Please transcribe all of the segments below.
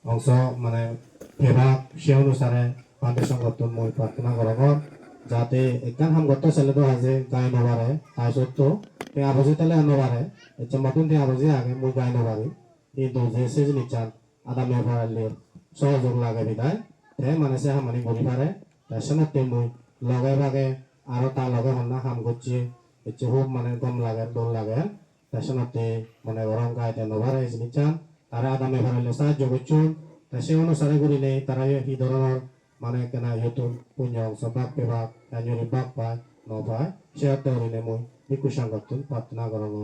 অংশ মানে বিভাগ সে অনুসারে ফাউন্ডেশন করতে মই প্রার্থনা করব যাতে একখান হামগত ছেলে তো আছে গাই নবারে তাৰপিছত তে আবজি তালে নবারে এটা মতন তে আবজি আগে মই গাই নবারি কিন্তু যে সেজ নিচান আদা মেভারালের সহযোগ লাগে বিদায় তে মানে সে হামানি গরি পারে তাৰপিছত তে মই লগে ভাগে আৰু তাৰ লগে হন্না হাম গচ্ছি এচ্ছে খুব মানে গম লাগে দোল লাগে তাৰপিছত মানে গরম গাইতে নবারে নিচান তারা আদা মেভারালে সাহায্য করছুন সে অনুসারে করিলে তারা এই ধরনের মানে কেনা ইউটিউব পুণ্য অংশ বাক বিভাগ কাঞ্জলি বাক পায় নপায় সে করিলে মই ভিক্ষু সংগঠন প্রার্থনা করব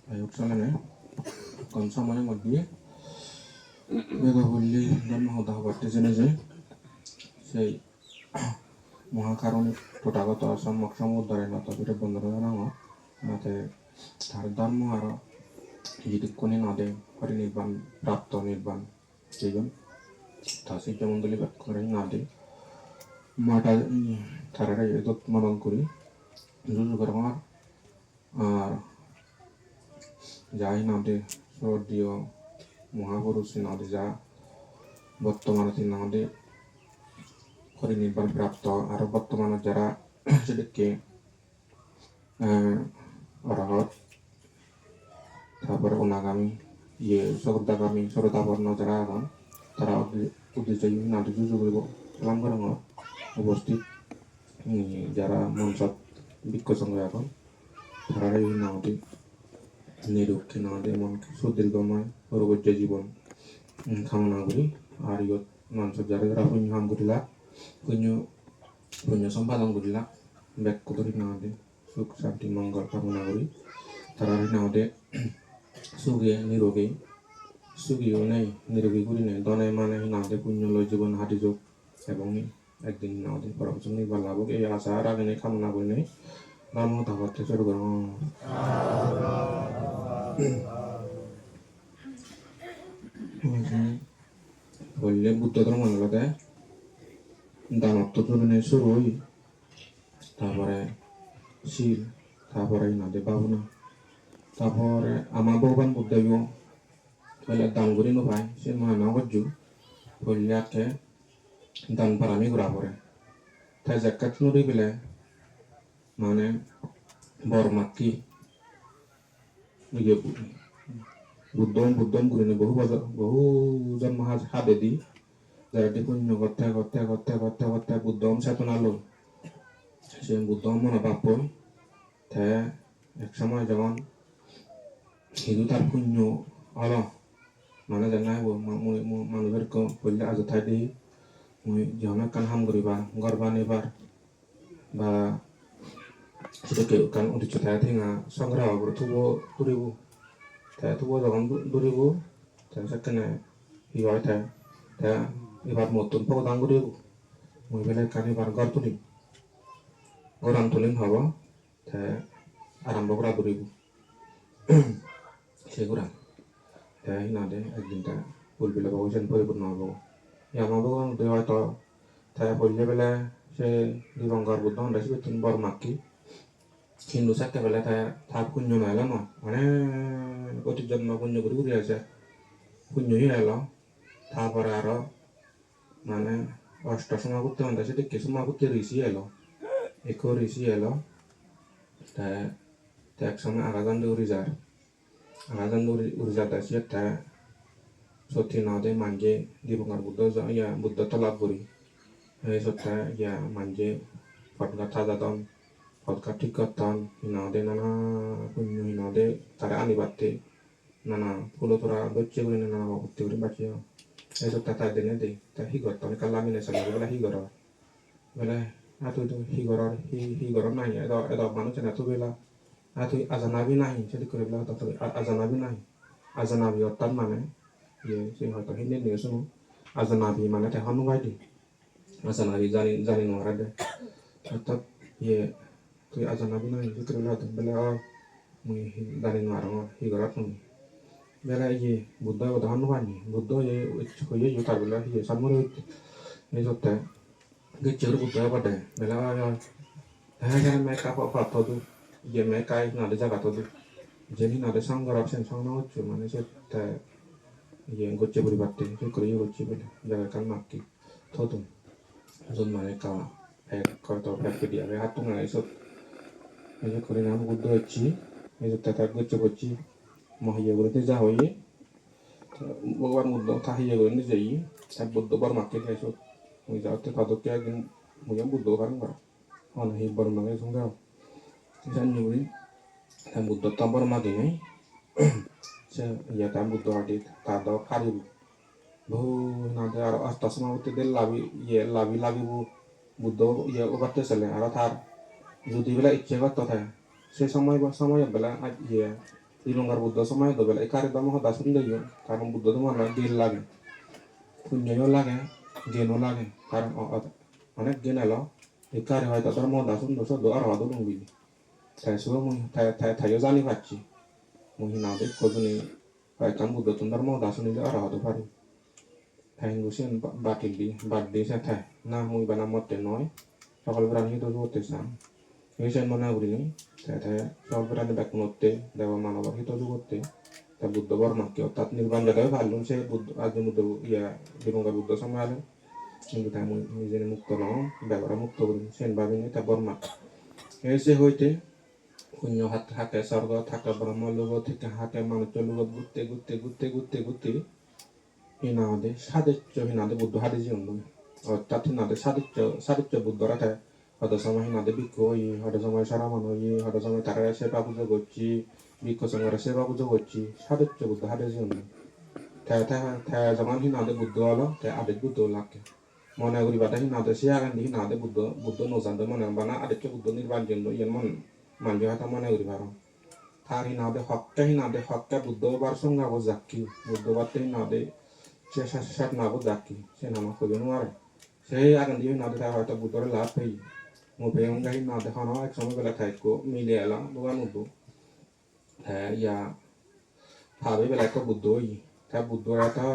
Ayok salane kon samane moddi mega bolli dhamma hoda hobatte jene je সেই মহাকারণিক প্রথাগত অসম্যক সমুদ্রে নতবিরে বন্ধনা নাম নাতে তার ধর্ম আর যিদিক্ষণি নদে পরিনির্বাণ প্রাপ্ত নির্বাণ জীবন তাসি যেমনদলি ব্যাখ্যা নাদে মাটা তারারে এদত মনন করি জুজু করমার আর যাই নাদে স্বর্গীয় মহাপুরুষ নাদে যা বর্তমানে তিনি নাদে পরিনির্বাণ প্রাপ্ত আর বর্তমানে যারা সেদিকে অরহত তারপরে অনাগামী সরদাগামী সরদাবর্ণ যারা আগাম তারা উদ্দেশ্য নাটক যুজ করিব কালাম করেন উপস্থিত যারা মঞ্চত বিক্ষ সঙ্গে এখন তারা এই নামটি নিরক্ষী নামটি এমনকি সুদীর্ঘময় পরবর্তী জীবন কামনা করি আর ইয়ত মঞ্চত যারা যারা পুণ্য কাম করিলা পুণ্য সম্পাদন করিলা ব্যাক করি নামটি সুখ শান্তি মঙ্গল কামনা করি তারা নামটি সুখে নিরোগী সুখীও নেই নিরোগী করি নেই দনে মানে নামতে পুণ্য লয় জীবন হাঁটি যোগ এবং একদিন নামতে পরবর্তী নির্বাণ লাভ এই আশা আর আগে কামনা করি নেই ধর্ম থাকতে শুরু করো বললে বুদ্ধ ধর্ম মানলাতে দানত্ব জমিনে শুরু হই তারপরে শিল তারপরে নাদে ভাবনা তারপরে আমার ভগবান বুদ্ধদেব বলে দান করি নোপায় সে মহানা গজ্জু বললে আটকে দান পারামি ঘুরা পড়ে তাই জাকাত নুরি পেলে মানে বরমাকি বুদ্ধম ঘুরিনে বহুজন মহাজ হাতে দি যারা পুণ্য করতে করতে করতে করতে করতে বুদ্ধম চেতনা লো সে বুদ্ধম মনে বাপ তাই এক সময় যখন হিন্দু তার পুণ্য হলো মানে জানাই মানুষের বললে আজ তাই দিই মই যখন কান হাম করিবা গর্বা নিবার বা সেটাকে কান উদ্দেশ্য থাকে ঠিঙা সংগ্রহ করে থুবো দূরিব তাই থুবো যখন দূরিব তাই সেখানে ই হয় তাই তাই এবার মতন পদান করিব মই বেলে কান এবার গড় তুলিম গড়ান তুলিম হব তাই আরম্ভ করা দূরিব সেগুলা তাই নাদে একদিনটা ফুলবিলে বহুজন পরিপূর্ণ হব আমাবো হয়তো তাই বললে বেলে সে দিবঙ্গর বুদ্ধ হন্ডা সে বেতন বড় মাকি হিন্দু সাথে বেলে তাই তার পুণ্য নাইল ন মানে প্রতি জন্ম পুণ্য করে ঘুরে আছে পুণ্যই এলো তারপরে আরো মানে অষ্ট সময় করতে হন্ডা সে দেখে সময় করতে ঋষি এলো এক ঋষি এলো তাই এক সময় আগাজান উড়ি যায় আগাজান উড়ি যাতে সে তাই সত্যি নাদে মানজে দিবঙ্গর বুদ্ধ বুদ্ধ তলাপ করি এই সত্যি মানজে ফটকা থাজাতন ফটকা ঠিক করতাম হিনাদে নানা পুণ্য হিনাদে তারা আনিবাতে নানা ফুলো তোরা দচ্ছে করে নানা করতে করে বাঁচিয়ে এই সত্যি তাই দিনে দেই তাই হি করতাম কাল আমি নেশা লাগে বলে হি কর bela atu itu higorar nahi edo manu cina tu bela atu azanabi nahi jadi kore bela atau azanabi nahi azanabi otan mana ye si hoto hindi nih sunu azanabi mana teh hanu wadi azanabi jani nuara deh tetap ye tu azanabi nahi jadi kore bela mui jani nuara mo higorar nu bela ye buddha udah hanu wadi buddha ye koye yutar bela ye samuru ini jote gecur buddha pada bela Hanya mereka apa tuh, ya mereka nggak ada jaga tuh, jadi nggak ada sanggar absen sanggar cuma nih sih, yang gue coba dibati, sih kalau gue coba jaga kan maki, tuh, zon mereka, kalau tuh dia, hatu nggak iso, aja kalau nama gue doa cie, itu tetap gue coba cie, mau hiya gue nanti jauh ye, bukan gue tah hiya gue nanti jauh, saya butuh bar maki kayak iso, mau jauh tuh kalau kayak gini, mau yang butuh kan nggak, orang hibar maki sungguh. Sen nyuri tam buddha tambor magine se ya tam buddha adi tada kari bu nade aro astas ma utte del labi bu buddha ya obatte sele aro thar যদি বেলা ইচ্ছে করতে থাকে সে সময় বেলা ইয়ে শ্রীলঙ্কার বুদ্ধ সময় তো বেলা একারে দাম হতা শুনলে কারণ বুদ্ধ তো মনে গেল লাগে পুণ্যও লাগে জ্ঞানও লাগে কারণ অনেক জ্ঞান এলো একারে হয়তো তার মহা শুনলো সদ্য আর হতো লুঙ্গি Taisuwa mo tayo zani pachi mo hinade kozuni kan buddha tundar mo dasuni de arahado pari taingu sen baddi se thai na mo ibana motte noy সকল প্রাণী তো জগতে সাম এই sen মনা গুলি তাই সকল প্রাণী ব্যাকুণতে দেব মানব হিত জগতে তা বুদ্ধ বর্মাকে অর্থাৎ নির্বাণ জায়গায় ভালুন সে বুদ্ধ আজ বুদ্ধ ইয়া দিবঙ্গা বুদ্ধ সময় কিন্তু তাই নিজে মুক্ত নয় ব্যবহার মুক্ত করি সেন ভাবিনি তা বর্মা এসে হইতে punya hake sarga thaka brahma logo thika hake manucha logo gutte hinade sadeccho hinade buddha hade jion অর্থাৎ hinade sadeccho buddhara thai hada sama hinade bikko yi hada sama saramano yi hada sama taraya seba pujo gochi bikko sangara seba pujo gochi sadeccho buddha hade jion thai zaman hinade buddha ala thai ade buddha lakke mona guri bada hinade siagan di hinade buddha nozando mona bana adeccho buddha nirvan jion yen mon manjo hata mana uri barang thari nade hakka buddha bar songa bo zakki buddha batte nade shat na bo zakki se nama ko jenu are se agan di nade ta hata buddha la pei mo pe unga hi nade hana ek sama bela thai ko mile ala bukan udu ya habe bela ko buddha yi ta buddha ta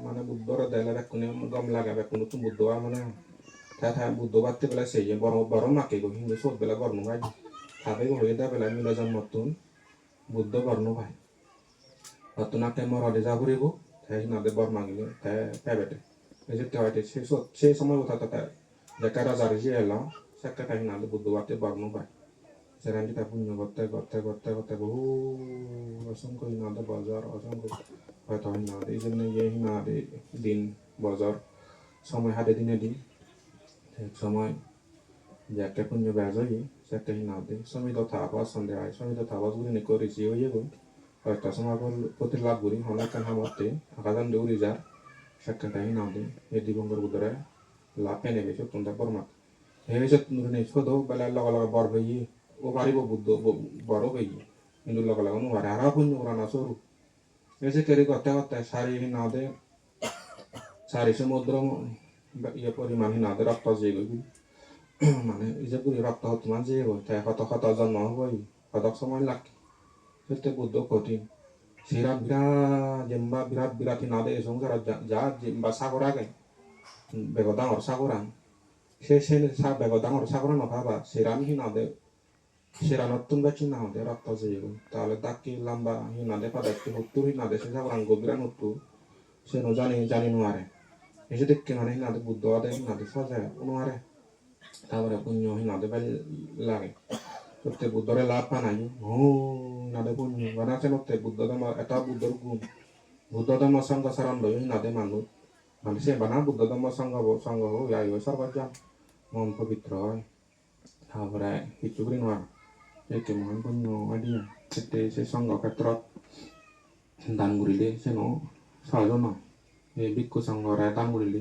mana buddha ra dela bekune gam laga bekunu tu buddha mana ta buddha batte bela se ye baro makke go hindu so bela gornu gai Tapi kalau kita bela mila jam matun, buddha barno bai. Batu nak kemar ada jaburi bu, teh nade bar mangile, teh pebete. Jadi teh ada se sama buta teh, jika ada zarji elang, sekali teh nade buddha bate barno bai. Sekarang kita punya gote bu, asam kau nade bazar, asam kau, atau nade, jadi ye nade din bazar, sama ada din, sama jika punya bazar ye. Sekali hinade, sami do thaba sandai, sami do thaba guri ne kori jiyo ye gun, atau sama kau potir lag guri, hana kan hamatte, akadan do urijar, sekali hinade, ye di banggar budara, lape ne besok tunda format, he besok nurune chodo, bela laga bar bayi, o bari bo buddo baro bayi, indu laga nu hara pun urana soru, besok keri kota sari hinade, sari semudra ye poriman hinade rapta jiyo gun. মানে ইজে পুরি রক্ত হতো না যে তাই হত জন্ম হবই হতক সময় লাগে সেতে বুদ্ধ কঠিন সেরা বিরাট নাদে সংসার যা জিম্বা সাগর আগে বেগদাঙর সাগরান সে বেগদাঙর সাগরান নভাবা সেরান হিনাদে সেরানতুন বেচি না হতে রক্ত যেয়ে তাহলে তাকি লম্বা হিনাদে পাদাক্তি হুত্তুর হিনাদে সে সাগরান গভীরান হুত্তু সে জানি নোয়ারে এসে দেখতে মানে হিনাদে বুদ্ধ আদে হিনাদে সাজায় নোয়ারে তারপরে পুণ্য হিনাদে লাগে সত্যি বুদ্ধরে লাভ পানাই হিনাদে পুণ্য বানাছে নতে বুদ্ধ ধর্ম এটা বুদ্ধর গুণ বুদ্ধ ধর্ম সঙ্গ সারান লই হিনাদে মানুষ মানে সে বানা বুদ্ধ ধর্ম সঙ্গ হোক ইয়াই সর্বাত যান মন পবিত্র হয় তারপরে কিছু করি নোয়ার একে মহান পুণ্য আদিয়া সেতে সে সঙ্গ ক্ষেত্ৰত দান কৰিলে সে ন সহজ নয় এই ভিক্ষু সঙ্গৰে দান কৰিলে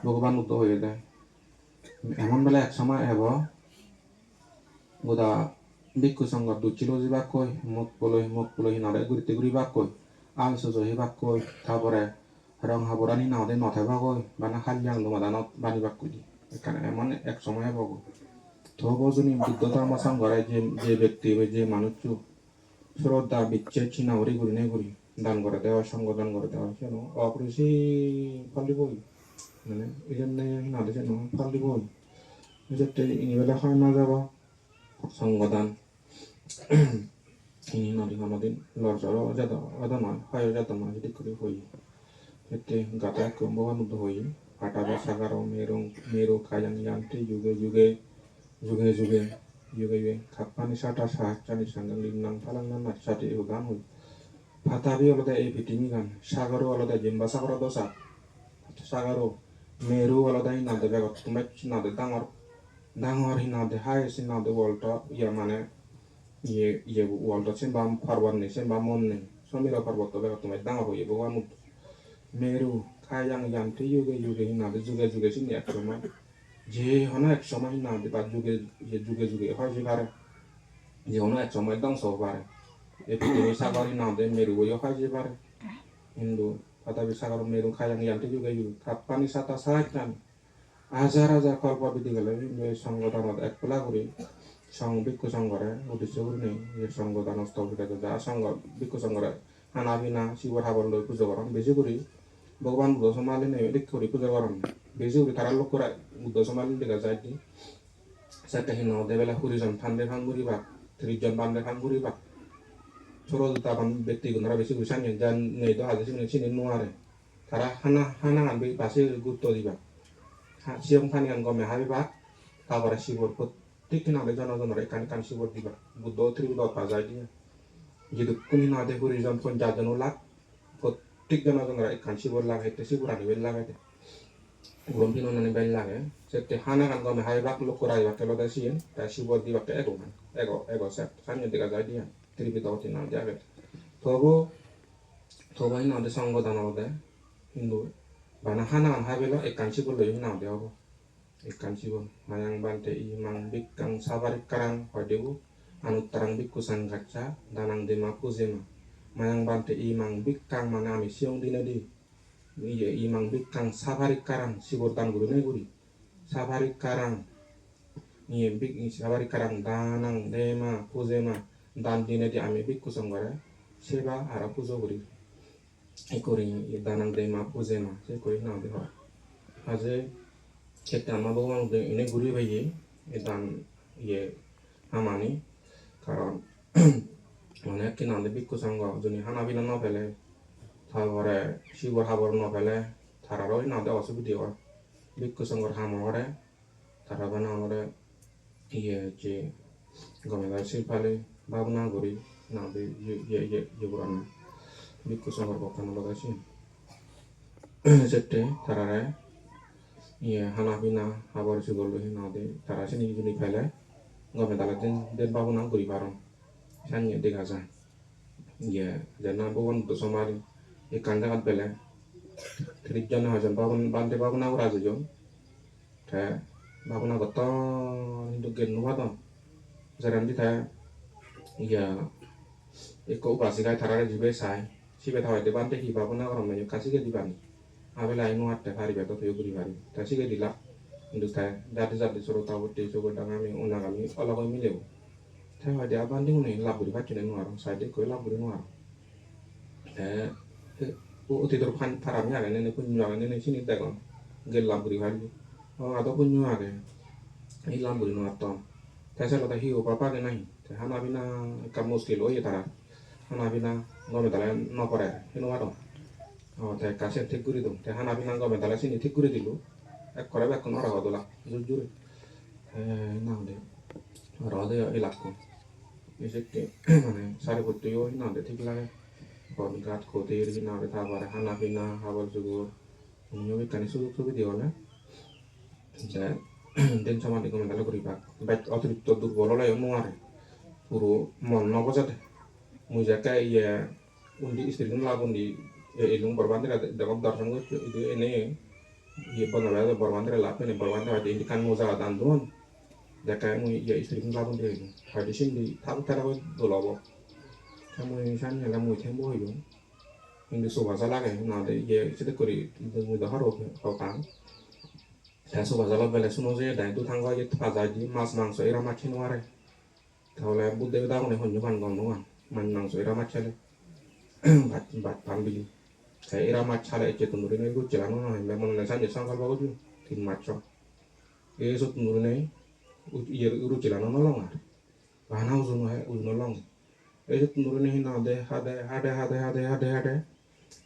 ভগৱান উদ্ধ হয়ে যায় এমন বেলা এক সময় হব গোদা বিক্ষু সঙ্গ দুচিল যাবাক কই মুখ পলহি নারে ঘুরতে ঘুরিবাক কই আল সুজহিবাক কই তারপরে রং হাবরানি নাওদে নথাইবাক কই বানা হালিয়াং লুমাদানত বানিবাক কই এখানে এমন এক সময় হব তবু যদি বুদ্ধ ধর্ম সংঘরে যে ব্যক্তি যে মানুষ শ্রদ্ধা বিচ্ছে চিনা উড়ি ঘুরি নাই ঘুরি দান করে দেওয়া সঙ্গ দান করে দেওয়া কেন অপরিসি ফালিবই মানে এই জন্য নাদে যেন ফালিবই যেতে ইনিবেলা হয় না যাব সঙ্গদান ini nadi hamadin lor jaro jada ada ma hayo jada ma jadi kuri hoi ete gata kumbawa nudu hoi ataba sagaro meru kayang yanti juge kapani sata sahachani sanggang linang palang nan sati ugan hoi patabi olada e pitimi gan sagaro olada jemba sagaro dosa sagaro meru olada inade begot tumet nade dangor hinade hai sinade volta ya mane ye waldo sembam parwan ne sembam mon ne somira parwat to bega tumai dang hoye bo wanu meru kayang yanti yuge hinade juge sin ek somai je hona ek somai hinade ba juge hoy je bare je hona ek somai dang so bare epidemi sagari hinade meru yo hoy je bare hindu kata bisa kalau meru kayang yanti yuge kapani sata sajan ajar kalpa bidigale me sanggotanat ek pelaguri sang bikku sanggore udisya urne ye sanggotan astagfirullah da sanggo bikku sanggore hanabina siwar habal lo puja koran besi kuri bhagwan buddha somali ne dik kuri puja koran besi kuri taral lokura buddha somali diga jadi sate hino debela hurizon thande hanguri ba trijon bande hanguri ba soro ta ban betti gunara besi kuri sanye jan ne do hadisi ne sini nuare tara hana ambi pasi gutto diba siang thanian gome habi ba tabara sibor ঠিক না জনগণের এখানকার শিবর দিবা বুদ্ধ ত্রিবুদ্ধ পাওয়া দিয়ে যদি কোনি না দেখো রিজন ফোন যাজন লাখ প্রত্যেক জনগণের এখান শিবর লাগাইতে শিবর আনি বেল লাগাইতে গরম দিন নানি বেল লাগে সেতে হানা গান গমে হাই বাক লোক করাই বাকে লদা সিয়েন তা শিবর দিবা কে এগো সেট সামনে দিকে যায় দিয়া ত্রিবুদ্ধ হতে না যাবে তবু না দে সঙ্গ দান দে হিন্দু বানা হানা গান হাই বেল এখান শিবর লই না দে হবো ikan sibon mayang bante imang bikang sabarik karang padewu anu tarang bikusan kaca danang dema kuzema mayang bante imang bikang manami siong dinadi iya imang bikang sabarik karang sibortan guru neguri sabarik karang iya bik sabarik karang danang dema kuzema dan dinadi ame bikusan gore seba ara puzo guri ikori danang dema kuzema sekori na dewa aje kita mau bawang ini gurih bayi dan ye hamani karon mana kita nanti biku sangga jadi hana bina novele thagore siwar habor novele thararoi nanti awasu video biku sanggar hamore tharabana ore ye je gomela silpale babna guri nanti ye burana biku sanggar bokan logasi sette tharare iya hanapina habar sigolo hinade tara sini juni pele ngome dala den babu nang guri baron sanya de gaza iya jana bawon to somali e kanda kat pele trijana hajan babun bante babu na ura jon ta babu na goto hindu gen nuwa jaran di ta iya eko upasi kai tarare jibe sai sibe tawa de bante hi babu na ora menyu kasige di bani abela inu atte hari beto tuyo guri hari tasi ke dila indus tay jati soro tawo te so godang ami una kami ala ko mi lew tay wadi abandi ngune laburi pacune nuar sade ko laburi nuar tidur pan paramnya kan nene punyu kan nene sini tegon gel laburi hari atau punyu ake i laburi nuar tom tay sa lota hiu papa ke nai tay hana bina kamus kilo ye tara hana bina ngome tala no kore hinu ado তাই কাছে ঠিক করে দাও তাই হানা বিনা গমে তাহলে চিনি ঠিক করে দিল এক করে এখন ওরা হদলা জোর জোরে না দে ওরা দে এলাকো এসে মানে সারে করতেও না দে ঠিক লাগে কোন গাছ খোতে এর না দে তারপর হানা বিনা হাবল জুগুর উনিও বিকানি সুযোগ সুবি দিও না যা দেন সমাধি গমে তাহলে করি বাট অতিরিক্ত দুর্বল লাই নোয়ারে পুরো মন নবজাতে মুই যাকে ইয়ে উন্দি স্ত্রী লাগুন di ilung berbanding ada dalam darsan itu ini Iya benar ya bermandir lah ini bermandir ada indikan mau jalan dan tuan ya kayak mau ya istri pun lakukan dia itu ada sini tahu tahu dulu apa kamu ini sana lah mau tempo itu ini suka salah kan nanti ya sedek kuri itu mudah harus kau kan saya suka salah bela suno saya dan itu tangga itu pas aja mas mangso ira macin ware tahu lah bude udah aku nih hunjukan gondongan man mangso ira macale bat pambili saya ira macale itu nurin itu jalan mana memang nasi sangkal bagus tuh tin maco itu nurin iya uru jalan nolong ah bahana uzun nolong itu nurin ini ada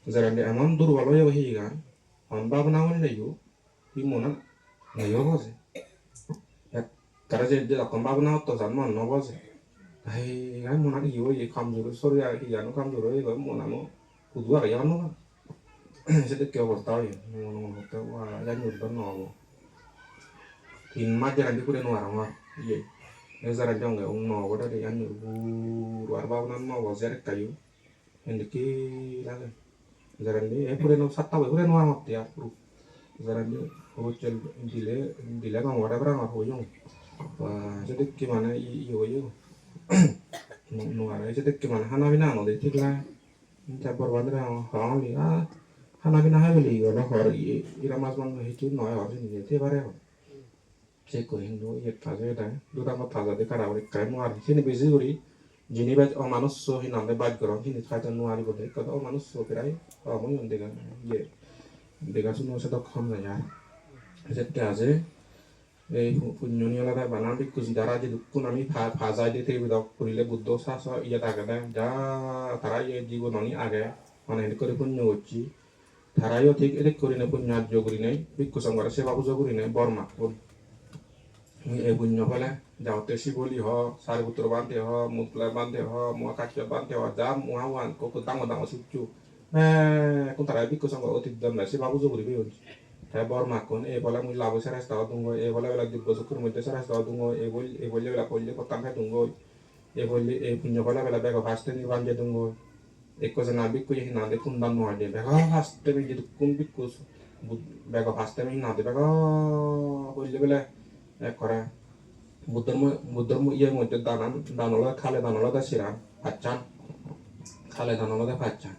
zarande aman dur walo ya wahi kan on babu nawon le yu himona ngayo bose ya karaje de akon babu naw to san mon no bose ai kan mona ki yo ye kamjuru sori ya ki ya no kamjuru ye ko mona no kudu ya no se de ke bos taw ye no no to wa ya nyur don no tin ma jarande ku de no arama ye ne zarande onge on no wada de yan nyur bu war babu nan no bose rek kayu endiki la zarande e pure no satta we pure no arama ya puru zarande hotel dile kan wada berang aku yung wah jadi gimana iyo no ara jadi gimana hana bina no de tikla ta berbandra hali hana bina ha beli yo no hor ira mas man hitu no ya ni te bare ho che ko hindo ye taze da du da ma taza de kara ore kai mo ar sini bezi uri jini ba o manus so hinande bad gro hini khata no ari bode ka o manus so kirai o mo yonde ga ye de ga suno se to kham na ya যেতে আছে এই পুণ্যনিয়ালা বানান বিকুজ দ্বারা যে দুঃখ আমি ফাজাই দিয়ে থেকে বিদক করিলে বুদ্ধ শাস ইয়ে থাকে না যা তারা ইয়ে জীবনী আগে মানে এদিক করে পুণ্য করছি তারাইও ঠিক এদিক করি না পুণ্যার্য করি নাই ভিক্ষু সংঘরে সেবা পুজো করি নাই বর্মা এই পুণ্য ফলে যাওতে শিবলি হ সারিপুত্র বান্ধে হ মুতলা বান্ধে হ মুয়া কাঠিয়া বান্ধে হ যা মুয়া ওয়ান কোকো ডাঙর ডাঙর সুচু কোন তারা ভিক্ষু সংঘ অতীত দণ্ডে সেবা পুজো করি বেরোচ্ছি saya baru makun, bola mui labu seras tahu tunggu, bola bela juga sukur mui seras tahu tunggu, bola bela kolli kotam hai tunggu, bola punya bola bela bega faste ni banje tunggu, ekko se nabi ku yehi nade kundan no ade bega faste mi jitu kun bikus, bega faste mi nade bega bola bela ekkora, buddhar mu iya mui danola da siram, pacan, khale danola da pacan,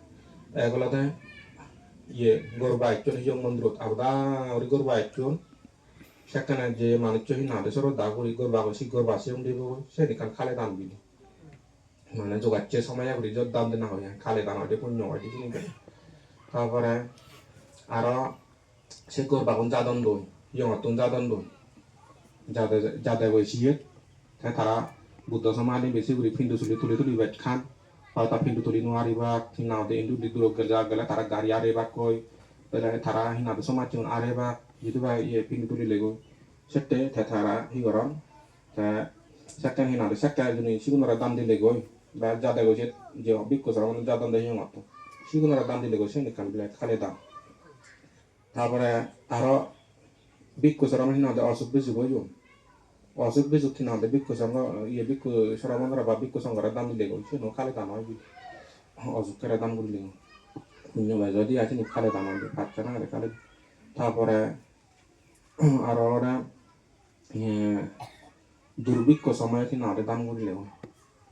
egola da ye gorbaicon hiyong mondrot abda ori gorbaicon সেখানে যে মানুষ হিনা দেশের দাগুরি গর্বাগসি গর্বাসি উন্দিব সেদিকান খালে দান বিলি মানে যোগাচ্ছে সময় করি যত দাম দেনা হয় খালে দান হয় পুণ্য হয় কিছু নিবে তারপরে আরো সে গর্বাগুন জাদন দই ইয়তুন জাদন দই যাদের বৈশিয়ে তারা বুদ্ধ সমাধি বেশি করি ফিন্দু তুলি তুলি বেট খান তা pintu tuli no arriba hina de indu di duro gala tara gari arriba koi bela tara hina de soma chun arriba gitu ba ye pintu tuli lego sette tara higoron ta sakkan hina de sakka juni sigunara dan di lego ba jada go jet je bikko sara mon jadan de hiyo mato sigunara dan di lego sen kan bela khale dan তারপরে আরো bikko sara mon hina de asuk bezu go yo অসুখ বিসুখ না হবে বিক্ষু সঙ্গ ইয়ে বিক্ষু সরাবন্ধরা বা বিক্ষু সঙ্গরা দাম দিলে গেছে নো খালে দাম হয় অসুখের দাম করলে পুণ্য ভাই যদি আছে নি খালে দাম হবে বাচ্চা না খালে তারপরে আরো ওরা দুর্ভিক্ষ সময় কি না দাম করলে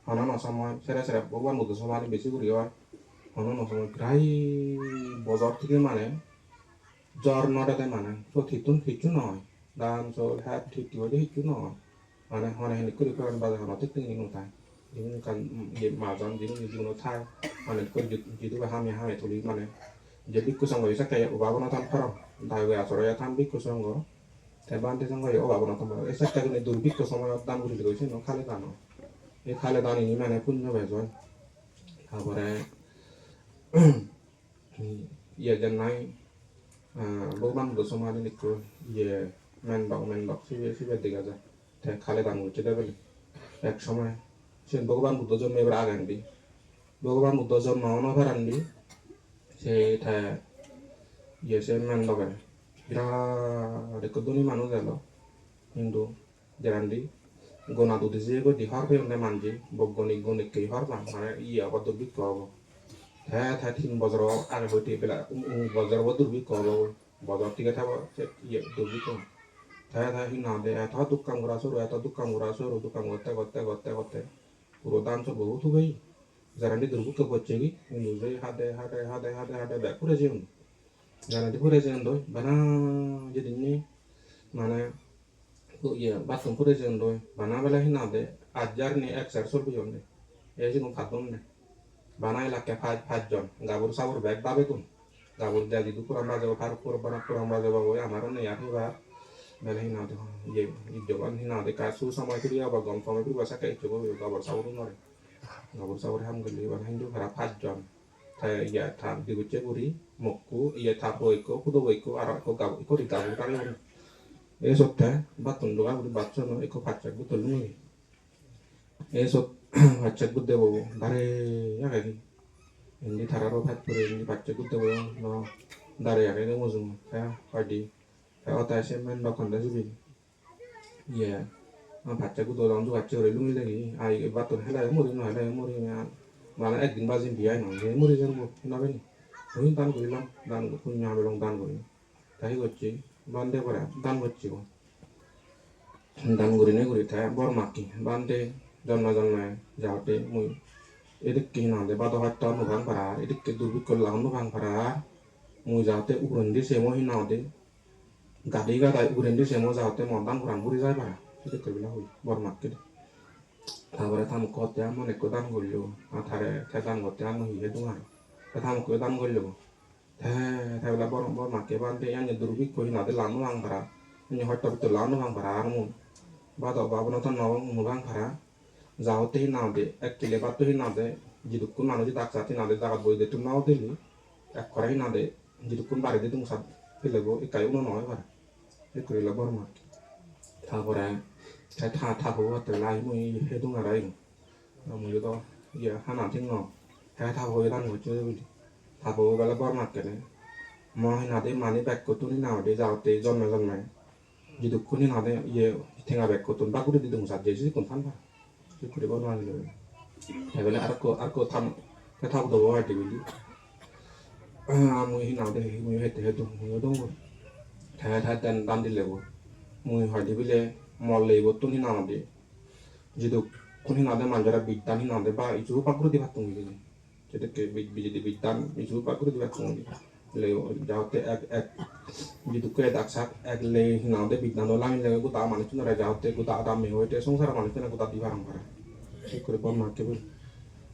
অন্যান্য সময় সেরা সেরা ভগবান বুদ্ধ সময় বেশি করি হয় অন্যান্য সময় প্রায় বছর থেকে মানে জ্বর নটাতে মানে তো ঠিকু নয় dan so hat thiti wadi hitu no mana hona hen kuri kan ba ha tik ting no tai ini kan ye ma jan ini ni no tai mana ko jitu ba ha me ha to li mana jadi ku sanggo isa kayak uba bona tan param dai ga soro ya tan bikku sanggo te bante sanggo ya uba bona tan esa ka ni dur bikku sanggo dan guri go no khale dan no e khale dan ini mana punno ba jon তারপরে ইয়ে জানাই ভগবান বুদ্ধ সমাধি নিকো ইয়ে মেনডক সিবে দেখা যায় তাই খালে দান করছে দেবেন এক সময় সে ভগবান বুদ্ধ জন্ম এবার আগান্ডি ভগবান বুদ্ধ জন্ম অনভারান্ডি সে ঠায় ইয়ে সে মেনডকে বিরাট একদমই মানুষ এলো কিন্তু জেরান্ডি গোনা দুধি যে গো দিহার পেয়ে মানজি বৈজ্ঞানিক হর মানে ইয়ে আবার দুর্ভিক্ষ হবো হ্যাঁ 3 বছর আগে হইতে বেলা বছর দুর্ভিক্ষ হবো bozor tiga thabo iya dubi ko thaya hina de atha dukkan gura soro dukkan gotte puro dan so bohu tu gai zarandi durbu ke bocegi indu zai hade ba pura jeun zarandi pura jeun do bana jadi ni mana ko iya batum pura jeun do bana bela hina de ajar ni exer so bu yonde e jinu phatom ne bana ila ke jon gabur sabur bag dabe tun gabur jadi du kurang baja par kurang baja ba ya maron ne ya ba bela hina de ye ijoban hina de kasu sama itu dia ba gom sama itu bahasa kayak coba gabur sabur nore gabur sabur ham geli ban hindu harap jon thaya iya tham di gucce buri mokku iya thapo iko kudo iko ara ko gabur iko di gabur kali on esot ta batun do gabur batso no iko pacak betul ni esot pacak budde bo bare ya kayak ini tararo phat pure ini pacak budde bo no dare ya kayak mozum ya padi ya otai semen ba konda jubi iya pacak budde lang ju pacak re lungi lagi ai batun hela muri no hela muri ya mana ekdin bazin biai no ye muri jerbo na beni oin tan gurilam dan punya belong dan guri tahi gocci bande pora dan gocci ko dan gurine guri ta bor maki bande jonna jaute mui edik ki na de bado hatta no bang para edik ke dubi ko lang no bang para mui jaute urundi semo hina de gadi ga dai urundi semo jaute mo dan kurang buri jai para edik ke bila hui bor maki তারপরে থাম কতে আমন একো দান করলো আথারে থেদান করতে আমন হিয়ে দুঙা থাম কো দান করলো থেবলা বড় বড় মাকে বান্দে ইয়ানে দুর্বি কই না দে লানো আং ভাড়া নি হট্ট তো লানো আং ভাড়া আমন বাদ বাবন তো নব মুবাং ভাড়া যাওতে না দে এক কিলে বাত তো না দে জিদুকুন মানুষ ডাকসাতে না দে জাগাত বই দে তো নাও দিলি এক করাই না দে জিদুকুন বাড়ি দে তুম সাত ফেলেবো একাই উনো নয় ভাড়া এ করিলা বড় মা তারপরে 타고 왔다 라이 뭐 해동 알아요. 뭐도 야 하나 생각 타고 이란 거 저기 타고 갈라 버 맞게네. 뭐 하나데 많이 뱉고 돈이 나오데 자때 전매 지도 군이 나데 예 탱아 뱉고 돈 바꾸리 되던 사 제시 돈 탄다. 그래 버 말이요. 해벨 아르코 탐 타고도 와야 되겠지. 뭐 히나데 뭐 해도 뭐도 다 단딜레고 뭐 하디 빌레 মল্লে বতুন হিনা আমাদে যেহেতু কোন হিনাদে মাঞ্জারা বিদ্যান হিনাদে বা ইচু পাকুরতি ভাতুং দিলে যেটাকে বিজেদি বিদ্যান ইচু পাকুরতি ভাতুং দিলে যাওতে এক যেহেতু কে দাকসাক এক লে হিনাদে বিদ্যান লামি লাগে গুতা মানে চুনরা যাওতে গুতা আদা মে হইতে সংসার মানে চুনা গুতা দিবারাম করা ঠিক করে বল মাকে বল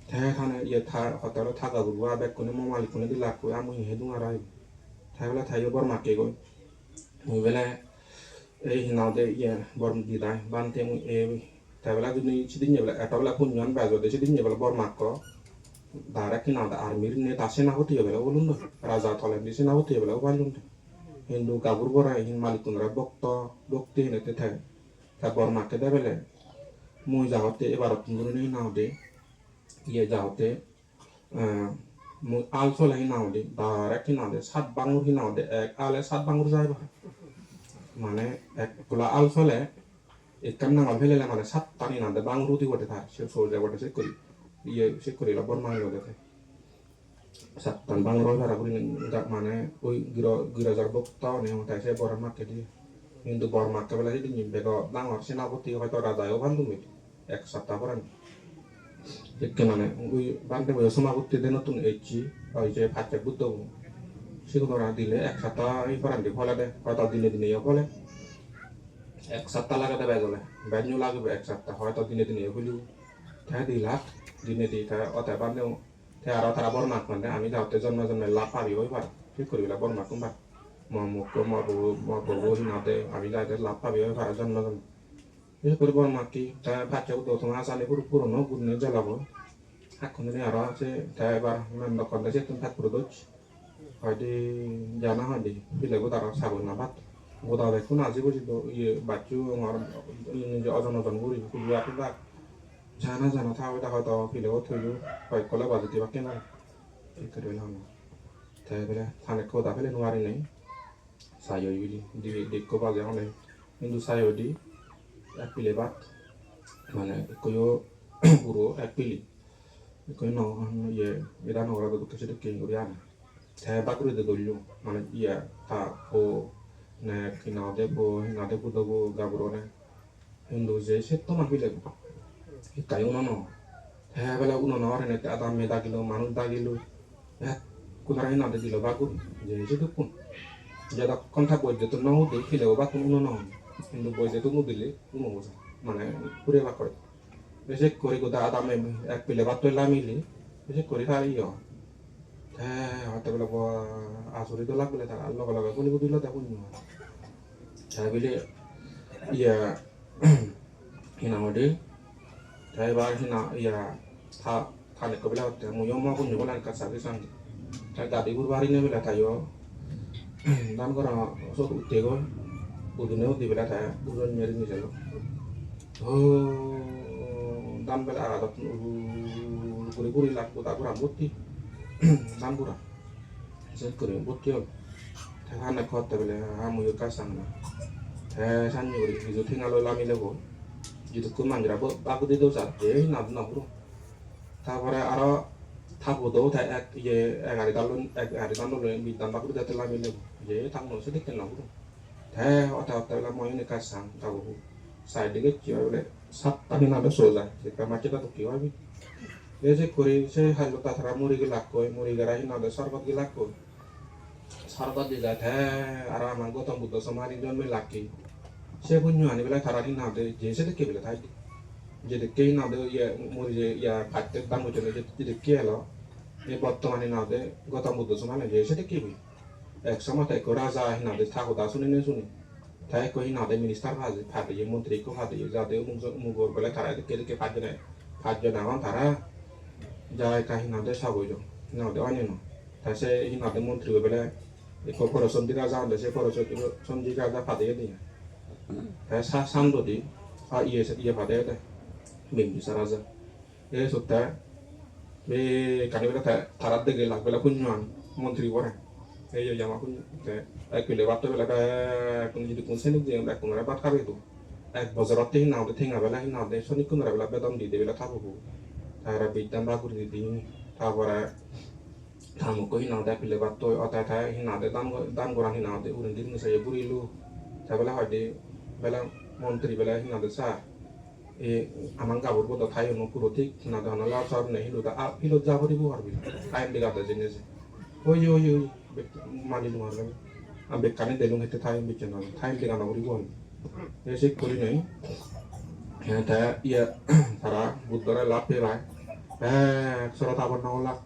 থানে ইয়ে থা হতালো থাকা গুয়া বেক কোনে মালিক কোনে দিলা কো আমু হেদুং আরাই থাইবলা থাইও বর মাকে গই মুবেলা এই হিনাদে ইয়ে বর দিদাই বানতে মু এ তাইবলা যদি সিদিন নেবলা এটাবলা পুনজন বাজো দে সিদিন নেবলা বর মাক্ক দারা কিনাদা আর্মির নে তাসে না হতে হবেলা বলুন রাজা তলে দিছে না হতে হবেলা বলুন হিন্দু গাবুর বরা হিন মালিকুনরা বক্তি হেনেতে থাকে তা বর মাকে দেবেলে মুই যাওতে এবার তুমগুনি নাওদে ইয়ে যাওতে মুই আলসলে হিনাওদে দারা কিনাদে সাত বাঙ্গুর হিনাওদে এক আলে সাত বাঙ্গুর যাইবা মানে এক তোলা আল ফলে একখান নাঙাল ফেলে মানে সাত টানি না বাং রুটি করতে থাকে সে সোজা করতে সে করি ইয়ে সে করি বর মাং দেখে সাত টান বাং রয় ভাড়া করি মানে ওই গিরাজার বক্তাও নেই তাই সে বর মাকে দিয়ে কিন্তু বর মাকে বেলা যদি বেগ ডাঙর সেনাপতি হয়তো রাজাও বান্ধু মেয়ে এক সপ্তাহ পরে একে মানে ওই বান্ধে বই সমাপতি দিয়ে নতুন এসছি ওই যে ভাতটা বুদ্ধ সেগুলো দিলে এক সপ্তাহ এই পরান্তি ফলে দেয় হয়তো দিনে ইয়ে ফলে এক সপ্তাহ লাগাতে বেজলে বেজু লাগবে এক সপ্তাহ হয়তো দিনে হইলেও তাই দিলাক দিনে দি তাই অতায় বান্ধেও তাই আরো তারা বড় মাক মানে আমি যাওতে জন্মে লাভ পাবি ওই পার ঠিক করি বড় মাক কুম্বার মুখ বউ হিনাতে আমি যাইতে লাভ পাবি ওই পার জন্ম ঠিক করি বড় মাক কি তাই বাচ্চা দোতন আসানি পুরনো গুণে জ্বালাবো এখন আরো আছে তাই এবার দোকান সে তুমি ভাত পুরো দোষ হয়তো জানা হয় দি বিলেগো তারা সাবন না ভাত গোদা দেখো না আজি বুঝি তো ইয়ে বাচ্চু আমার অজন গুড়ি কুলিয়া কিবা জানা থাকবে হয়তো বিলেগো থইলো হয় কলে বাজে বা কেন ঠিক করে হলাম তাই বলে থানে কোদা ফেলে নোয়ারি নেই সাইও ইলি দেখো বাজে অনেক কিন্তু সাইও দি এক পিলে ভাত মানে কইও পুরো এক পিলি কই ইয়ে এটা নগরা তো কিছু কেন করি আনা 대 바꾸리도 돌려 মানে ইয়া ta po ne kinade po dogo gabrone Hindu je set to man bile kai unono he bela unono re ne ta me dagilo manu dagilo kunara hinade dilo bagun je je dukun jada konta boy de to no de kile ba kun unono Hindu boy de to no dile uno মানে পুরে বা করে বেশি করে গোদা আদামে এক পিলে বা তো লামিলে বেশি করে হারিও হ্যাঁ হয়তো বলে আসলে তো লাগলে তার আল্লাহ লাগা কোনি দিল তা কোনি তাই বলে ইয়া হিনা মডে তাই বা হিনা ইয়া থা থানে কবলা হতে মুয়ো মা কোনি বলা কা সাবি সাঙ্গি তাই দাদি গুরবারি নে বলা তাইও দান করা সব উঠতে গো উদুনে উদি বলা তাই উদুন মেরি নি চলো dan bela ada kuri laku tak kurang bukti dan kurang saya kurang bukti on thằng này khó tại bela hamu yuka sang na thằng san nhiều đi ví dụ thằng alo lami lego itu cứ mang ra bớt ba cái điều sát thế nào nào bro thà vào ara thà bộ đồ thà ye agari dalun bị tan ba cái điều lami lego ye thằng nó sẽ thích cái nào bro thà ở tại là mọi người sang tao sai đi cái chiều đấy sắp tani nado soja jika macet atau kiwa bi dese kuri se halu ta thara muri garahi nado sarbat gilako sarbat di gathe ara mango tam buddha samari jon me laki se punyo ani bela thara ni nado jese de ke bela thai jede ke nado ya muri ya patte dan mo jone jede ke lo e bottomani nado gotam buddha samari jese de ke bi ek samata ko raja nado thago da sunine suni তাই কই না দে minister ফাদে মন্ত্রী কো ফাদে যাতে মুগর বলে তারা কে ফাজে না তারা যায় কাহি না দে সাবইলো না দে অনেনো তাসে ই না দে মন্ত্রী বলে কো পরসন দিরা যাও দে সে পরসন দিরা যা ফাদে দি তাই সান্দো দি ইয়ে ফাদে দে মিনি সারাজা এ সুতা বে কানি বলে তারা দে গেলা বলে কুনমান মন্ত্রী করে এই জামা কুন এক পিলে বাত বেলা কোন যদি কোন সেনে যে আমরা কোন বাত খাবে তো এক বছরতে নাও দে থেঙ্গা বেলা নাও দে সনি কোন বেলা বেদম দি দে বেলা থাকবো তারা বিদ্যান বা করে দি তারপরে থামু কই নাও দে পিলে বাত তো অতা থাই নাও দে দান গোরা নাও দে উড়ন দিন সে বুড়িলু তা বেলা হয় দে বেলা মন্ত্রী বেলা নাও দে সা এ আমার গাবর বদ থাই ন পুরো ঠিক না দে না লা সব নেই হিলু দা হিলু যা হরি বু হরবি টাইম দিগা দে জেনেছে ওই মানি লুমার লাগে আমি কানে দেলুং হেতে টাইম বিচে না টাইম দিগা না হরি বল এসে করি নাই হ্যাঁ তা ইয়া তারা বুদ্ধরা লাভ পেলায় সরতা বর্ণ লাভ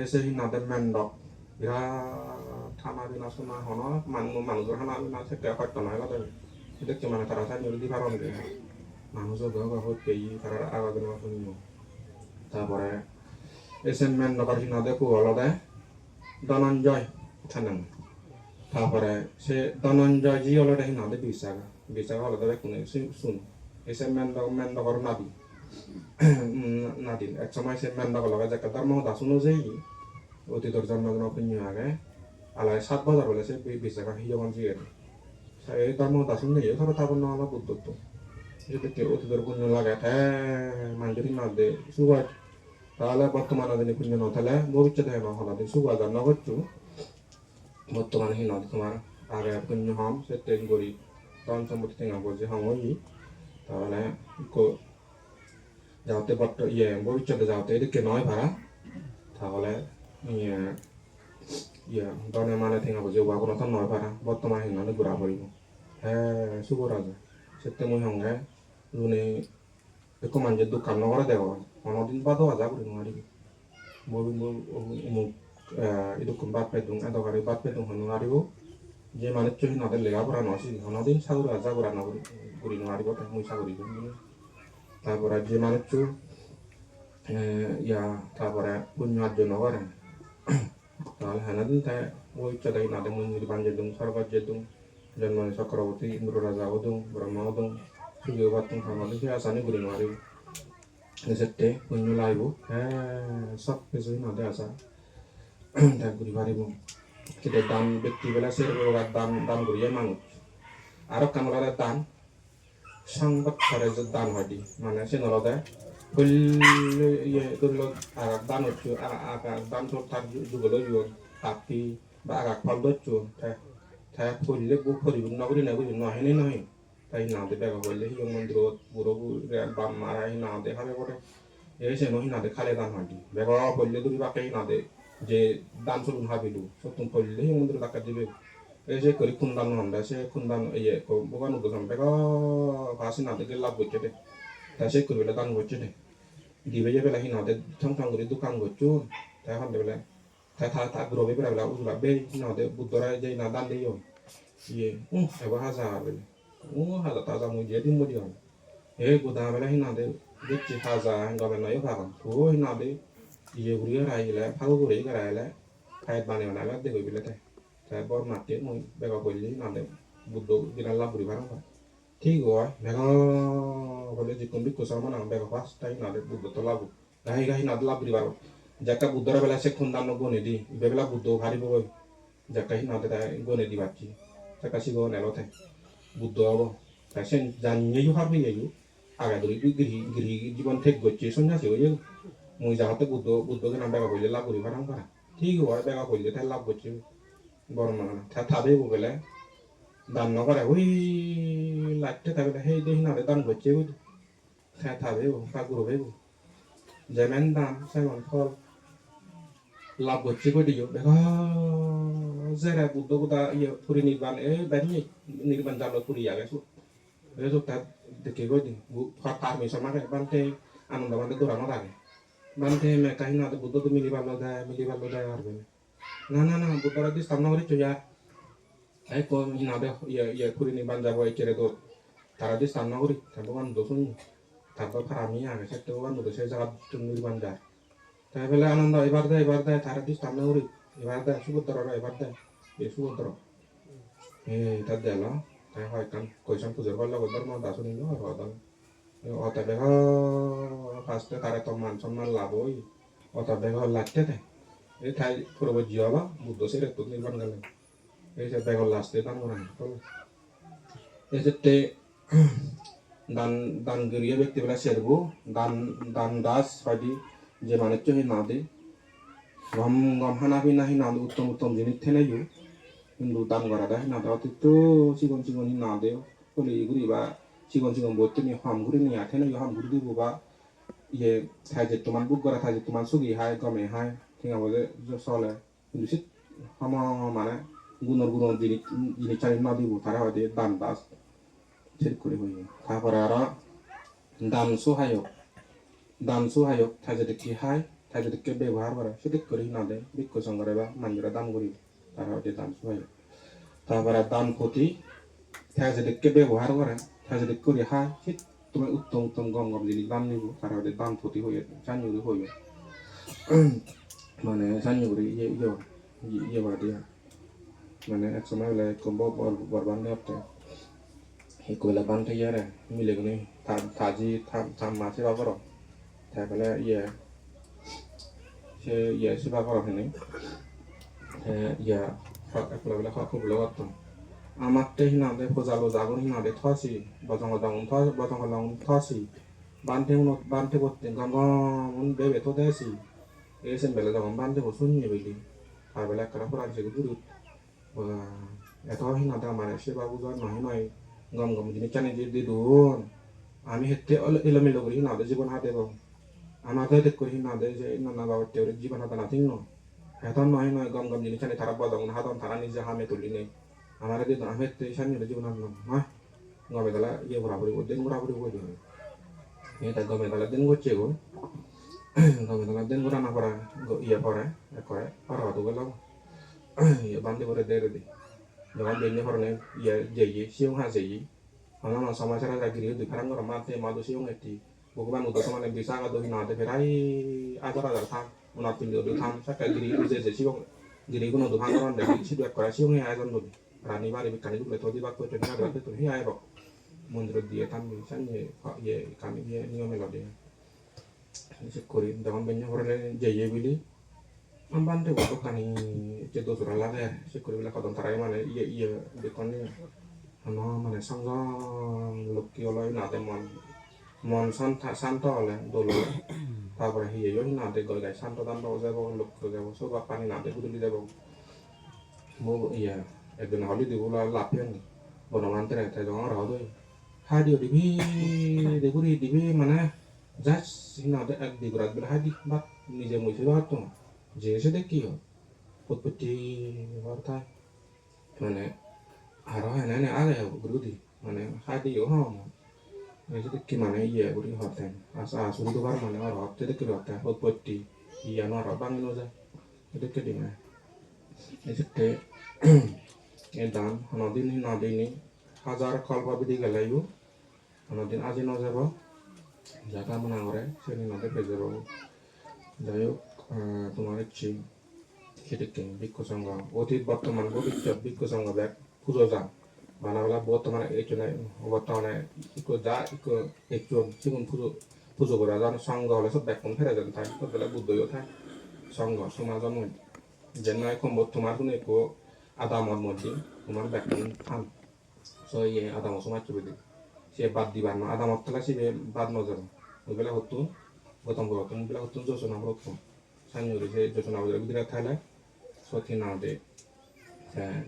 এসে হি নাদের মেন্ডক ইরা থানা বিনা সোনা হন মানুষের হানা বিনা থেকে হয়তো নয় লাগে দেখছি মানে তারা সাই নদী পারন গে মানুষের গহ গহ পেই তারা আগাদের মতন তারপরে এসে মেন্ডকর হি নাদে কু হলদে ধনঞ্জয় থানেন তারপরে সে ধনঞ্জয় জি হলদে হি নাদে বিশাখা হলদে কোনে শুন এসে মেন্ডকর নাদিন এক সময় সে মেন্ডকর লগা যাকে ধর্ম দাসুনো যেই অতীতর জন্মগ্রহণ অপিন্য আগে আলাই 7 বছর বলে সে বিশাখা হিয়গন জিয়ের এই ধর্ম দাসুন নেই ধরো তাবন নলা বুদ্ধত্ব যেটাকে অতীতর পুণ্য লাগে মাঞ্জরি না দে সুবাদ তাহলে বর্তমান দিনে পুণ্য ন তাহলে ভবিষ্যতে হেন হলাদি সুবাদ আর নগচ্ছু বর্তমান হিন তোমার আগে পুণ্য হম সে তেন গরি তখন সম্পত্তি তেঙ্গা বলছে হম ওই তাহলে যাওতে ভবিষ্যতে যাওতে এদিকে নয় ভাড়া তাহলে দনে মানে থেঙ্গা বলছে ওয়াগুলো তো নয় ভাড়া বর্তমান হিনালে ঘুরা পড়িব শুভ রাজা সেতে মই সঙ্গে লুনে একো মানজে দোকান নগরে দেব অনদিন বাদও আজা করি নোৱাৰি মোক এদুকুন বাদ পেদুং এদকারি বাদ পেদুং হন নোৱাৰিব যে মানে চহি নাদের লেগা পড়া নছি অনদিন সাগর আজা করা নগরি করি নোৱাৰিব তাই মই সাগরি তারপরে যে মানুষ তারপরে পুণ্যার জন্য করে তাহলে হ্যাঁ দিন তাই ওই চাই নাদে মন্দির বাঞ্জে দুং সরকার যে দুং জন্ম চক্রবর্তী ইন্দ্র রাজা দুং ব্রহ্মা দুং সূর্য বাতুং হামাদি সে আসানি ঘুরি মারিব সেতে পুণ্য লাইব সব কিছু নাদে আসা তাই ঘুরি মারিব কিন্তু দান ব্যক্তি বেলা সে দান ঘুরিয়ে মানুষ আর কামলারে দান সংবাদ করে যে দান হয় দি মানে সে নলদে দান হচ্ছে দান তার যুগল যুগ পাপি agak paldo chun ta folle bu fori bu naguri na guri no hene no hin ta hina de bega folle hi mandro buro bu bam mara hina de habe bore e se no hina de khale dan handi bega folle duri ba ke hina de je dan sulun habidu so tum folle hi mandro takka dibe e se kori kundan honda se kundan ye ko bukan udo sampai ko pasti nanti ke lab gocce de ta se kori bela dan gocce de di beje bela hina de thong thong gori dukan goccu ta han de bela ta bro be bela usula be hina de budora je na dan de yo ye e ba haza bela haza ta za mu je di mu di on e guda bela hina de gocce haza hanga bela yo kan to hina de ye guri ra ile pa guri ga ra ile kai bane na la de go bela te ta bor ma te mu be ga bolli na de buddo dina la buri barang ba ঠিক হয় মেঘা বলে যে কোন বিকো সামনা বেগা ফাস তাই না de buddo to labu gahi gahi na la buri baro jaka buddora bela se khundan no gone di bebela buddo bhari boy jaka hi na de gone di bacci jaka si go nelo te buddo abo ta sen janye yu harbi yu aga duri giri জীবন থেকে গচ্ছে সন্ন্যাসী হয়ে মুই যাহাতে বুদ্ধ কে নাম বেগা বললে লাভ করি ভাড়াম করা ঠিক হয় বেগা বললে তাই লাভ করছে বড় মানে না থাবে বলে দান নকরে ওই লাগতে থাকলে সেই দেখি না দান করছে থাবে কাকুর হবে যেমন দান সেমন ফল লাভ করছে কই দিও বেগা যেরা বুদ্ধ কোথা ইয়ে পুরি নির্বাণ এ বেরি নির্বাণ জানো পুরি আগে Besok tak deke gue di fakar misalnya kayak bante anu bante tuh orang orang bante mereka ini ada butuh tuh mili ballo deh harganya nah butuh lagi setengah hari cuy ya kok ini ada ya kuri nih banja gue kira tuh taruh di setengah hari tapi kan dosun tapi parami ya kayak itu kan udah saya sangat cemil banja tapi bela anu dah ibarat taruh di setengah hari ibarat subuh teror ibarat ya subuh teror tadi lah kayak kan koisan pujar kalau bener mau tak sunin loh orang otak bega pasti tarik teman sama laboi otak bega latte deh ini thai pura jiwa butuh sih itu nih kan kalian ini saya bega laste tan orang ini sete dan geria bekti bela serbu dan das padi zaman itu hinade gam hanapi nahi nadu uttom jenis thene yu Hindu tam gara dah na dah itu sigon ni na deh kalau iguri ba sigon buat ni ham guri ni ate na yo ham guri di buba ye thaje tuman buk gara thaje tuman sugi hai kame hai tinggal boleh jo sole Hindu sit hama mana gunor jini cari na di bu thara wade dan das cek kuri hoye tha parara dan su hayo thaje dekhi hai thaje dekke ব্যবহার করে সেদিক করি না দে বিক্ষ সংগরে বা manjura দান করি তারা ওদের দান সহায় তারপরে দান প্রতি তারা যেদিকে ব্যবহার করে তারা যেদিক করে হায় সে তোমার উত্তম গম জিনিস দান নিব তারা ওদের দান প্রতি হয়ে জানুয়ারি হয়ে মানে জানুয়ারি ইয়ে বাড়ি মানে এক সময় বলে কম্বো বরবান নেপতে এই কয়লা বানতে ইয়ারে মিলে গনে তাজি থাম মাছে বাবর তারপরে ইয়ে সে ইয়ে সে বাবর হয়নি ya kalau bilang aku belum waktu amat teh nade pojalo jagon nade thasi batang thasi bante bot gangon bebe to desi esen bela jagon bante ko sunni beli ar bela kara pura je guru eto hina da mane se babu jan nahi nai gam jini chane di don ami hette elamelo gori nade jibon hate bo amate tek kori nade je nana bawa teori jibon hata nothing no Haton noy gam jenis cani tarap badang haton tarani jahame tuline amare de amet te shani de jibunan no ngam edala ye buraburi den go ni ta gam edala den go chego gam edala den go na para go iya pore para to galo ye bande gore de jangan benye porne ye jeyi siung ha jeyi ana na samasara ga giri de karang go mate madu siung eti bukan udah sama yang bisa nggak tuh nade ferai acara tham una pinjo do tham sa ka giri uje je siung giri kuno do hangaron de si do ekora siung ya ajon do rani bari bikani du le todi bak ko tena ga to hi ai ro mundro die tham san ye kami ye ni melode se kori dalam benye horne je ye bili ambante ko kani je do sura la de se kori la kadon tarai mane ye de konni ano mane sangga lokki oloi na de mon santo le dolo তারপরে হিয়ে yo na de goy gai santo dan do jabo lok do jabo so ba pani na de guduli jabo Mo iya ekdon holi di bula lapian nih bono mantere ta jong ro doi hadi di bi mana jas hina de ak di berat bil hadi bat ni je mo siwa to je se de ki pot peti warta mana haro hana ne ale guru di mana hadi yo ha ne se de ki mana iya guru hoten asa suru do bar mana ro te de ki ro ta pot peti iya no ro bang no ja de ki di mana ne se te এদান নদিন নদিনী হাজার কল্প বিধি গেলাইও নদিন আজি নযাব যাকা মনে করে সেদিন নদে পেয়ে যাব যাই হোক তোমার ইচ্ছে সেদিকে ভিক্ষু সংঘ অতীত বর্তমান ভবিষ্যৎ ভিক্ষু সংঘ ব্যাগ পুজো যা বানাবেলা বর্তমানে এইজনে বর্তমানে ইকো যা ইকো একজন সেগুন পুজো করে যান সংঘ হলে সব ব্যাগ কোন ফেরে যান তাই বেলা বুদ্ধইও থাক সংঘ সমাজের মধ্যে যেন এখন তোমার কোনো একো আদামর মধ্যে তোমার ব্যাকরণ থাম সো ইয়ে আদাম সমাজ চলে দিই সে বাদ দিবার না আদামর তালা সে বাদ নজর ওইবেলা হতো গতম হতো ওইবেলা হতো যোজনা হতো সানিয়ে সে যোজনা বিদিরা থাইলে সথি না দে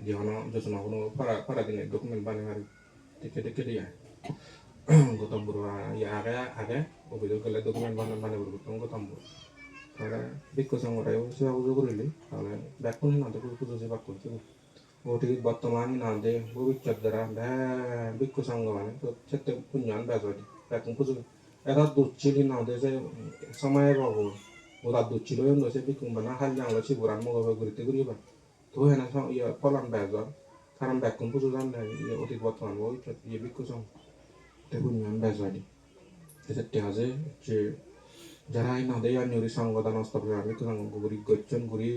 যেহনো যোজনা কোনো পারা দিনে ডকুমেন্ট বানিয়ে মারি দেখে দিয়ে গতম বুড়া ইয়ে আগে অভিযোগ গেলে ডকুমেন্ট বানিয়ে বলবো গতম বুড়ো তাহলে বিক্ষ সংগঠন সেবা পুজো করিলি তাহলে ব্যাকরণ না দেখো পুজো সেবা করছে অতীত বর্তমান না দে ভবিষ্যৎ দ্বারা বিক্ষ সংঘ মানে তো সেতে পুণ্যান বেজরি ব্যাকরণ পুজো এটা দুচ্ছিলি না দে যে সময় বাবু ওরা দুচ্ছিল এমন সে বিক্ষ বানা হাল জানলো সে বুড়ান মগবে ঘুরিতে ঘুরিবা তো হেনা ইয়ে ফলান বেজর কারণ ব্যাকরণ পুজো জানলে ইয়ে অতীত বর্তমান ভবিষ্যৎ ইয়ে বিক্ষ সংঘ তে পুণ্যান বেজরি সেতে আছে যে যারা এই নদে আর নিউরি সংগঠন অস্তপ্রাণী গুরি গচ্ছন গুরি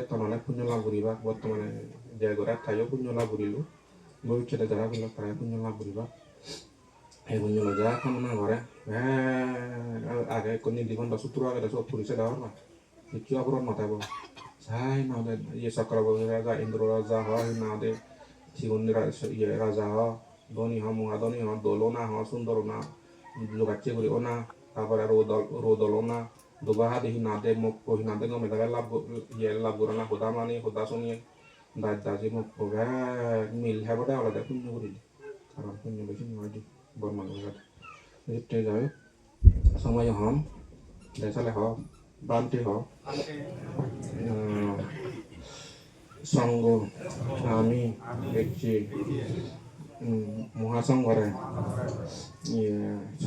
তননে পুণ্য লাভ করিবা বর্তমানে যে গড়ার ঠাইও পুণ্য লাভ করিল ভবিষ্যতে যারা গুলো তারা পুণ্য লাভ করিবা এই পুণ্য যা কামনা করে আগে কোন জীবন সূত্র আগে সব পরিচয় দেওয়ার না কিছু অপরাধ মাথাব যাই নদে ইয়ে চক্র রাজা ইন্দ্র রাজা হয় নদে জীবন ইয়ে রাজা হ ধনী হ মহাধনী হ দোলনা হ সুন্দর না লোকাচ্ছে করি ও না তারপরে রোদলনা দুবাহা দেখি নাদে মুখ কহি নাদে গমে তাকে লাভ করে না হোদা মানে হোদা শুনিয়ে দাজি মুখ কবে মিল হেবতে আলাদা পুণ্য করিলি কারণ পুণ্য বেশি নয় দি বর্মান এতে যায় সময় হম দেশালে হ বান্তি হ সঙ্গ আমি দেখছি মহাসংঘরে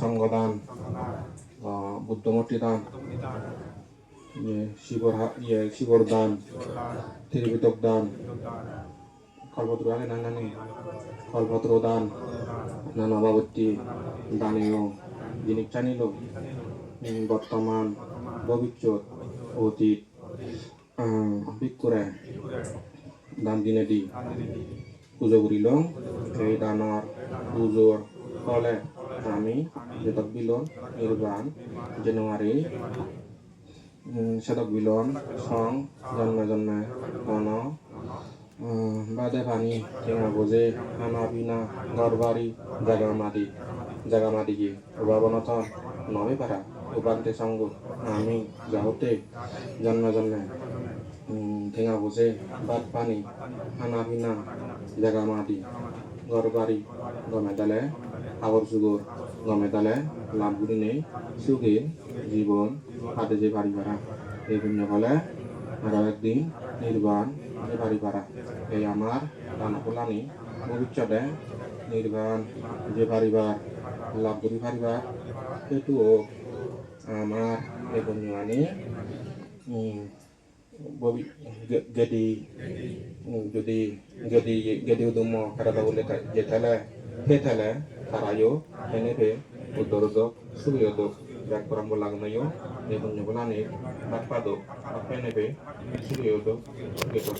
সঙ্গদান বুদ্ধমূর্তি দান শিবর দান ত্রিপিটক দান কল্পদ্র আগে নানানি কল্পদ্র দান নানাবাবতী দানীয় জিনিস জানিল বর্তমান ভবিষ্যৎ অতীত বিক্ষুরে দান দিনে দি পুজো করিল এই দানৰ পুজোর ফলে আমি শতক বিলন নির্বাণ জানুয়ারি শতক বিলন সং জন্মে জন্মে মন বাদে পানি টেঙা বোঝে খানা পিনা ঘর বাড়ি জাগা মাদি গিয়ে অভাবনত নবে পারা উপান্তে সঙ্গ আমি যাহতে জন্মে জন্মে ঠেঙা বোঝে ভাত পানি খানা পিনা জাগা মাটি ঘর বাড়ি গমে দালে আবর সুগর গমে দালে লাভ গুলি নেই সুখে জীবন হাতে যে বাড়ি ভাড়া এই পুণ্য ফলে আরো একদিন নির্বাণ যে বাড়ি ভাড়া এই আমার দানকুলানি ভবিষ্যতে নির্বাণ যে বাড়িবার লাভ গুলি বাড়িবার সেইটোও আমার এই পুণ্য আনি যদি উদুম karata boleh je thala he thala tarayo hene pe udorodo suyodo jak param bolang nayo ne punya bolane bakpado apa ne pe suyodo gitu